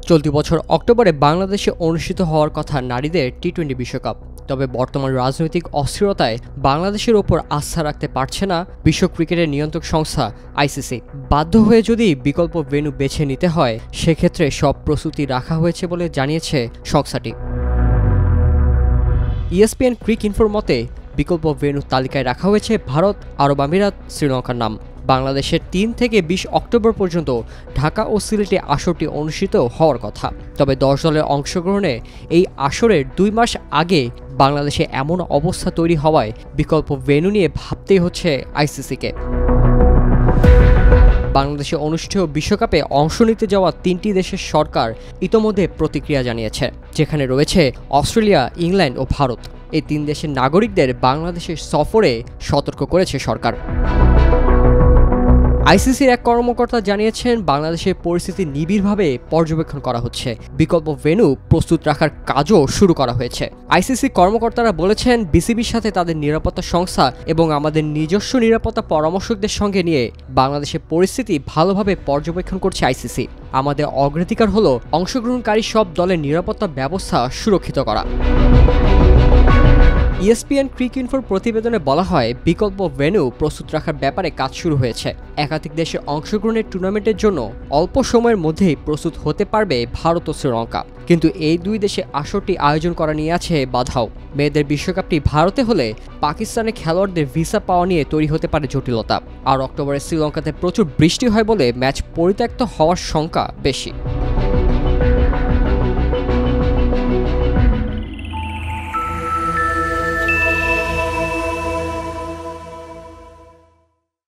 চলতি বছর অক্টোবরে বাংলাদেশে অনুষ্ঠিত হওয়ার কথা নারীদের টি-20 বিশ্বকাপ। তবে বর্তমান রাজনৈতিক অস্থিরতায় বাংলাদেশের ওপর আস্থা রাখতে পারছে না বিশ্ব ক্রিকেটের নিয়ন্ত্রক সংস্থা আইসিসি। বাধ্য হয়ে যদি বিকল্প ভেন্যু বেছে নিতে হয়, সেক্ষেত্রে সব প্রস্তুতি রাখা হয়েছে বলে জানিয়েছে সংস্থাটি। ESPN ক্রিকইনফোর মতে বিকল্প ভেন্যু তালিকায় রাখা হয়েছে ভারত, আরব আমিরাত, শ্রীলঙ্কার নাম। বাংলাদেশের 3 থেকে 20 অক্টোবর পর্যন্ত ঢাকা ও সিলেটে আসরটি অনুষ্ঠিত হওয়ার কথা। তবে 10 দলের অংশগ্রহণে এই আসরের 2 মাস আগে বাংলাদেশে এমন অবস্থা তৈরি হওয়ায় বিকল্প ভেন্যু নিয়ে ভাবতেই হচ্ছে আইসিসিকে। বাংলাদেশে অনুষ্ঠেয় বিশ্বকাপে অংশ নিতে যাওয়া 3টি দেশের সরকার ইতোমধ্যে প্রতিক্রিয়া জানিয়েছে, যেখানে রয়েছে অস্ট্রেলিয়া, ইংল্যান্ড ও ভারত। এই 3 দেশের নাগরিকদের বাংলাদেশের সফরে সতর্ক করেছে সরকার। আইসিসির এক কর্মকর্তা জানিয়েছেন, বাংলাদেশের পরিস্থিতি নিবিড়ভাবে পর্যবেক্ষণ করা হচ্ছে। বিকল্প ভেন্যু প্রস্তুত রাখার কাজও শুরু করা হয়েছে। আইসিসি কর্মকর্তারা বলেছেন, বিসিবির সাথে তাদের নিরাপত্তা সংস্থা এবং আমাদের নিজস্ব নিরাপত্তা পরামর্শকদের সঙ্গে নিয়ে বাংলাদেশের পরিস্থিতি ভালোভাবে পর্যবেক্ষণ করছে আইসিসি। আমাদের অগ্রাধিকার হলো অংশগ্রহণকারী সব দলের নিরাপত্তা ব্যবস্থা সুরক্ষিত করা। ESPN ক্রিকইনফোর প্রতিবেদনে বলা হয়, বিকল্প ভেন্যু প্রস্তুত রাখার ব্যাপারে কাজ শুরু হয়েছে। একাধিক দেশের অংশগ্রহণের টুর্নামেন্টের জন্য অল্প সময়ের মধ্যেই প্রস্তুত হতে পারবে ভারত ও শ্রীলঙ্কা। কিন্তু এই 2 দেশে আসরটি আয়োজন করা নিয়ে আছে বাধাও। মেয়েদের বিশ্বকাপটি ভারতে হলে পাকিস্তানে খেলোয়াড়দের ভিসা পাওয়া নিয়ে তৈরি হতে পারে জটিলতা। আর অক্টোবরে শ্রীলঙ্কাতে প্রচুর বৃষ্টি হয় বলে ম্যাচ পরিত্যক্ত হওয়ার শঙ্কা বেশি।